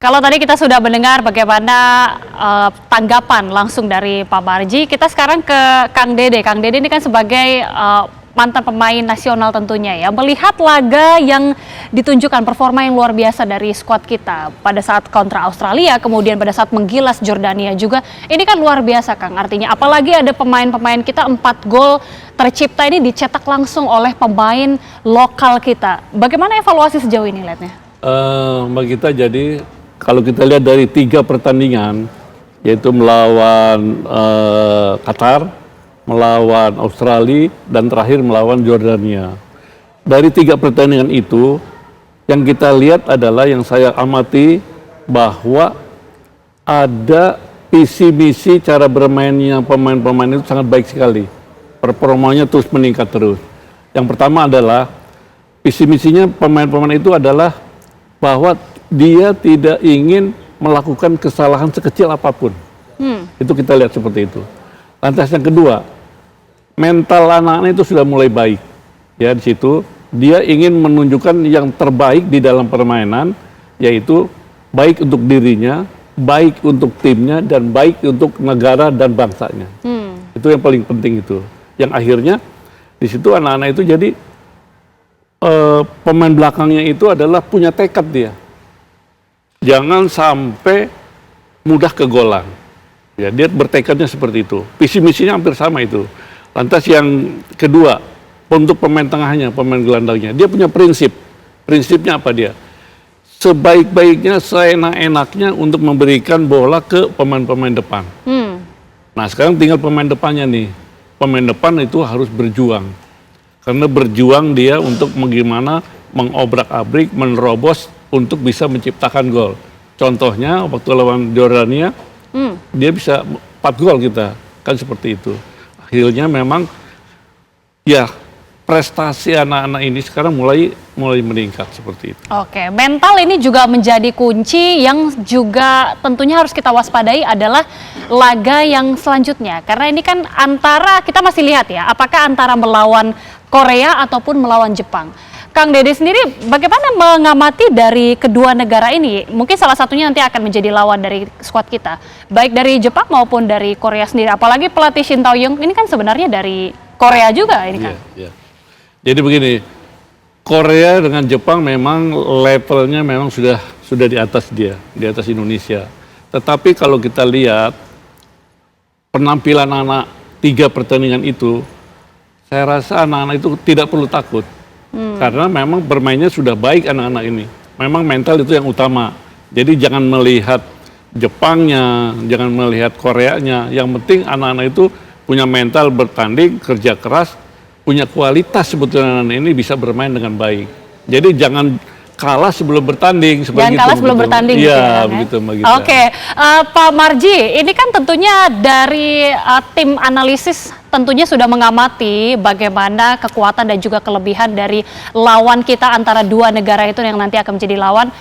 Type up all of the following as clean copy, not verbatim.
Kalau tadi kita sudah mendengar bagaimana tanggapan langsung dari Pak Marji, kita sekarang ke Kang Dede. Kang Dede ini kan sebagai mantan pemain nasional tentunya ya. Melihat laga yang ditunjukkan, performa yang luar biasa dari skuad kita pada saat kontra Australia, kemudian pada saat menggilas Jordania juga, ini kan luar biasa Kang. Artinya apalagi ada pemain-pemain kita 4 gol tercipta ini dicetak langsung oleh pemain lokal kita. Bagaimana evaluasi sejauh ini lihatnya? Mbak Gita, jadi kalau kita lihat dari 3 pertandingan, yaitu melawan Qatar, melawan Australia, dan terakhir melawan Jordania. Dari 3 pertandingan itu, yang kita lihat adalah yang saya amati bahwa ada visi misi cara bermainnya pemain-pemain itu sangat baik sekali. Performanya terus meningkat terus. Yang pertama adalah visi misinya pemain-pemain itu adalah bahwa dia tidak ingin melakukan kesalahan sekecil apapun. Itu kita lihat seperti itu. Lantas yang kedua, mental anak-anak itu sudah mulai baik. Ya, di situ dia ingin menunjukkan yang terbaik di dalam permainan, yaitu baik untuk dirinya, baik untuk timnya, dan baik untuk negara dan bangsanya. Itu yang paling penting itu. Yang akhirnya di situ anak-anak itu jadi pemain belakangnya itu adalah punya tekad dia. Jangan sampai mudah kegolan. Ya, dia bertekadnya seperti itu. Visi misinya hampir sama itu. Lantas yang kedua, untuk pemain tengahnya, pemain gelandangnya, dia punya prinsip. Prinsipnya apa dia? Sebaik-baiknya, seenak-enaknya untuk memberikan bola ke pemain-pemain depan. Nah, sekarang tinggal pemain depannya nih. Pemain depan itu harus berjuang. Karena berjuang dia untuk bagaimana mengobrak-abrik, menerobos untuk bisa menciptakan gol. Contohnya waktu lawan Jordania, dia bisa 4 gol kita, kan seperti itu. Akhirnya memang ya prestasi anak-anak ini sekarang mulai meningkat seperti itu. Oke, mental ini juga menjadi kunci yang juga tentunya harus kita waspadai adalah laga yang selanjutnya. Karena ini kan antara, kita masih lihat ya, apakah antara melawan Korea ataupun melawan Jepang. Kang Dede sendiri bagaimana mengamati dari kedua negara ini? Mungkin salah satunya nanti akan menjadi lawan dari skuad kita. Baik dari Jepang maupun dari Korea sendiri. Apalagi pelatih Shin Tae-yong ini kan sebenarnya dari Korea juga ini kan. Iya. Jadi begini, Korea dengan Jepang memang levelnya memang sudah di atas dia, di atas Indonesia. Tetapi kalau kita lihat penampilan anak 3 pertandingan itu, saya rasa anak-anak itu tidak perlu takut. Karena memang bermainnya sudah baik anak-anak ini. Memang mental itu yang utama. Jadi jangan melihat Jepangnya, jangan melihat Koreanya. Yang penting anak-anak itu punya mental bertanding, kerja keras, punya kualitas sebetulnya anak-anak ini bisa bermain dengan baik. Jadi jangan kalah sebelum bertanding. Jangan kalah sebelum bertanding. Iya, begitu Mbak Gita. Oke, Pak Marji, ini kan tentunya dari tim analisis tentunya sudah mengamati bagaimana kekuatan dan juga kelebihan dari lawan kita antara 2 negara itu yang nanti akan menjadi lawan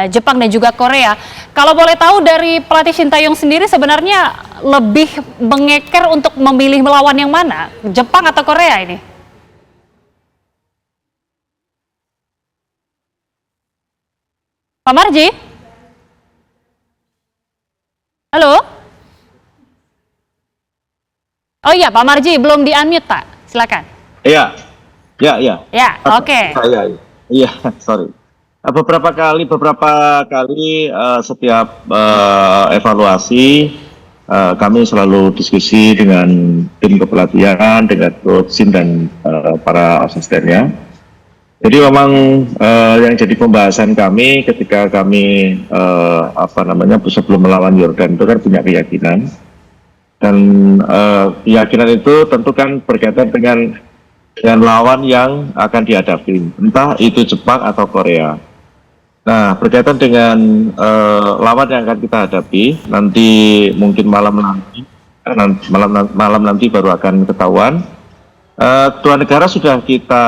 Jepang dan juga Korea. Kalau boleh tahu dari pelatih Shin Tae-yong sendiri sebenarnya lebih mengeker untuk memilih melawan yang mana? Jepang atau Korea ini? Pak Marji? Halo? Oh iya, Pak Marji belum di-unmute, Pak. Silakan. Iya. Ya, oke. Iya, sorry. Beberapa kali setiap evaluasi kami selalu diskusi dengan tim kepelatihan, dengan coach Shin dan para asistennya. Jadi memang yang jadi pembahasan kami ketika kami sebelum melawan Yordan itu kan punya keyakinan. Dan keyakinan itu tentu kan berkaitan dengan lawan yang akan dihadapi, entah itu Jepang atau Korea. Nah, berkaitan dengan lawan yang akan kita hadapi, nanti mungkin malam nanti baru akan ketahuan. 2 negara sudah kita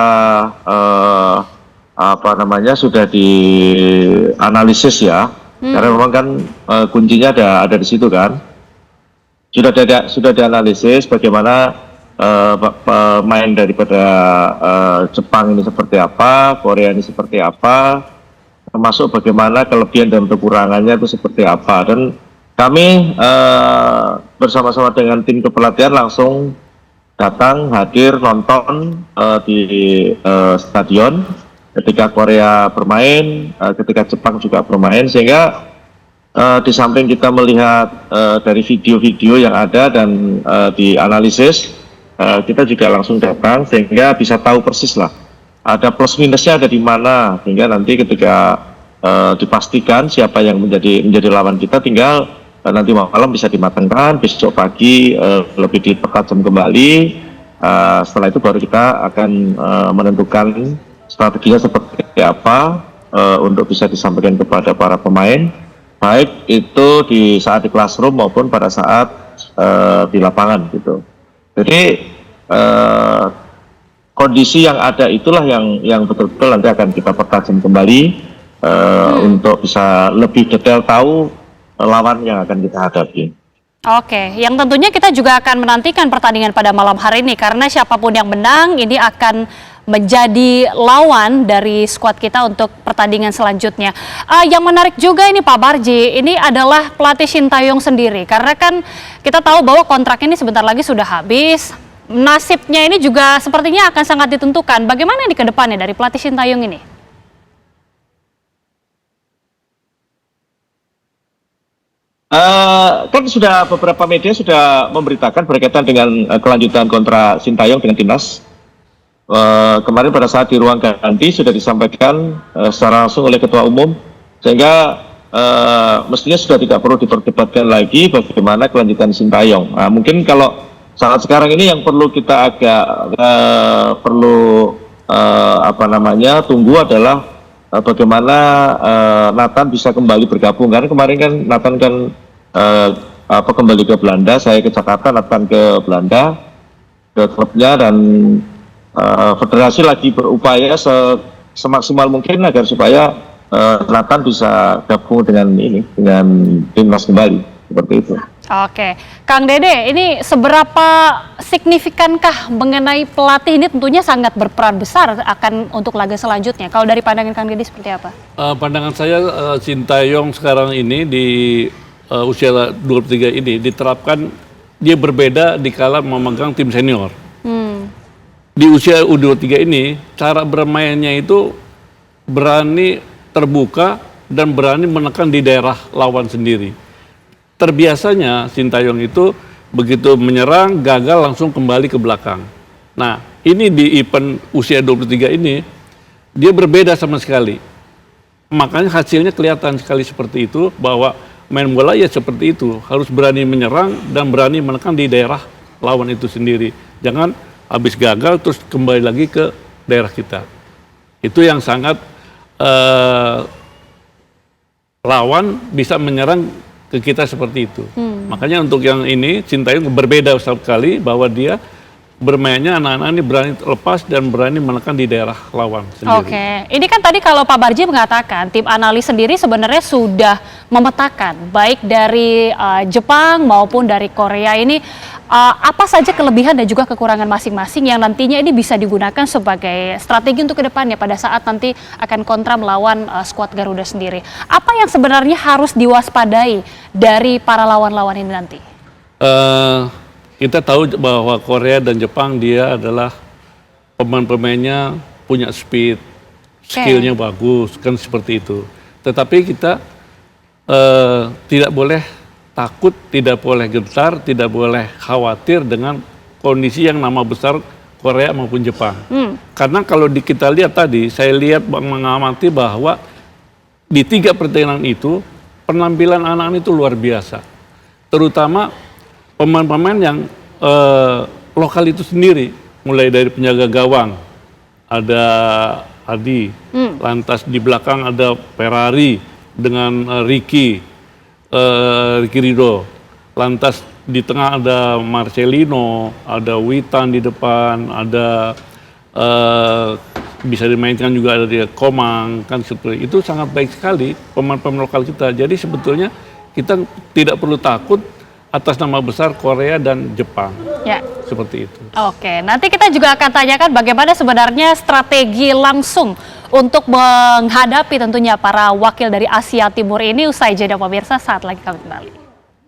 sudah dianalisis ya, karena memang kan kuncinya ada di situ kan. Sudah dianalisis bagaimana pemain daripada Jepang ini seperti apa, Korea ini seperti apa, termasuk bagaimana kelebihan dan kekurangannya itu seperti apa. Dan kami bersama-sama dengan tim kepelatihan langsung datang, hadir, nonton di stadion ketika Korea bermain, ketika Jepang juga bermain, sehingga di samping kita melihat dari video-video yang ada dan dianalisis, kita juga langsung datang sehingga bisa tahu persis lah ada plus minusnya ada di mana, hingga nanti ketika dipastikan siapa yang menjadi lawan kita, tinggal nanti malam bisa dimatangkan, besok pagi lebih dipertajam kembali. Setelah itu baru kita akan menentukan strateginya seperti apa untuk bisa disampaikan kepada para pemain, baik itu di saat di classroom maupun pada saat di lapangan gitu. Jadi kondisi yang ada itulah yang betul-betul nanti akan kita pertajam kembali untuk bisa lebih detail tahu lawan yang akan kita hadapi. Oke, yang tentunya kita juga akan menantikan pertandingan pada malam hari ini, karena siapapun yang menang ini akan menjadi lawan dari skuad kita untuk pertandingan selanjutnya. Yang menarik juga ini Pak Barji, ini adalah pelatih Shin Tae-yong sendiri, karena kan kita tahu bahwa kontrak ini sebentar lagi sudah habis. Nasibnya ini juga sepertinya akan sangat ditentukan. Bagaimana ini ke depannya dari pelatih Shin Tae-yong ini? Kan sudah beberapa media sudah memberitakan berkaitan dengan kelanjutan kontrak Shin Tae-yong dengan timnas. Kemarin pada saat di ruang ganti sudah disampaikan secara langsung oleh Ketua Umum, sehingga mestinya sudah tidak perlu diperdebatkan lagi bagaimana kelanjutan Shin Tae-yong. Mungkin kalau saat sekarang ini yang perlu kita agak tunggu adalah bagaimana Nathan bisa kembali bergabung, karena kemarin kan Nathan kan kembali ke Belanda, saya ke Jakarta, Nathan ke Belanda ke klubnya, dan federasi lagi berupaya semaksimal mungkin agar supaya Nathan bisa gabung dengan timnas kembali, seperti itu. Oke, Kang Dede, ini seberapa signifikankah mengenai pelatih ini? Tentunya sangat berperan besar akan untuk laga selanjutnya. Kalau dari pandangan Kang Dede seperti apa? Pandangan saya Shin Tae-yong sekarang ini di usia 23 ini diterapkan dia berbeda dikala memegang tim senior. Di usia U23 ini cara bermainnya itu berani terbuka dan berani menekan di daerah lawan sendiri. Terbiasanya Shin Tae-yong itu begitu menyerang gagal langsung kembali ke belakang. Nah, ini di event usia 23 ini dia berbeda sama sekali. Makanya hasilnya kelihatan sekali seperti itu, bahwa main bola ya seperti itu, harus berani menyerang dan berani menekan di daerah lawan itu sendiri. Jangan habis gagal terus kembali lagi ke daerah kita. Itu yang sangat lawan bisa menyerang ke kita seperti itu. Makanya untuk yang ini Shin Tae-yong berbeda sekali, bahwa dia bermainnya anak-anak ini berani lepas dan berani menekan di daerah lawan sendiri. Oke, ini kan tadi kalau Pak Barji mengatakan tim analis sendiri sebenarnya sudah memetakan baik dari Jepang maupun dari Korea ini apa saja kelebihan dan juga kekurangan masing-masing yang nantinya ini bisa digunakan sebagai strategi untuk kedepannya pada saat nanti akan kontra melawan skuad Garuda sendiri. Apa yang sebenarnya harus diwaspadai dari para lawan-lawan ini nanti? Kita tahu bahwa Korea dan Jepang dia adalah pemain-pemainnya punya speed, skillnya bagus, kan seperti itu. Tetapi kita tidak boleh takut, tidak boleh gentar, tidak boleh khawatir dengan kondisi yang nama besar Korea maupun Jepang. Karena kalau kita lihat tadi, saya lihat mengamati bahwa di 3 pertandingan itu penampilan anak-anak itu luar biasa. Terutama pemain-pemain yang lokal itu sendiri, mulai dari penjaga gawang, ada Adi, lantas di belakang ada Ferrari dengan Ricky Ridho, lantas di tengah ada Marcelino, ada Witan di depan, ada bisa dimainkan juga ada di Komang, kan seperti itu. Sangat baik sekali pemain-pemain lokal kita. Jadi sebetulnya kita tidak perlu takut atas nama besar Korea dan Jepang. Ya. Seperti itu. Oke, nanti kita juga akan tanyakan bagaimana sebenarnya strategi langsung untuk menghadapi tentunya para wakil dari Asia Timur ini usai jeda pemirsa, saat lagi kami kembali.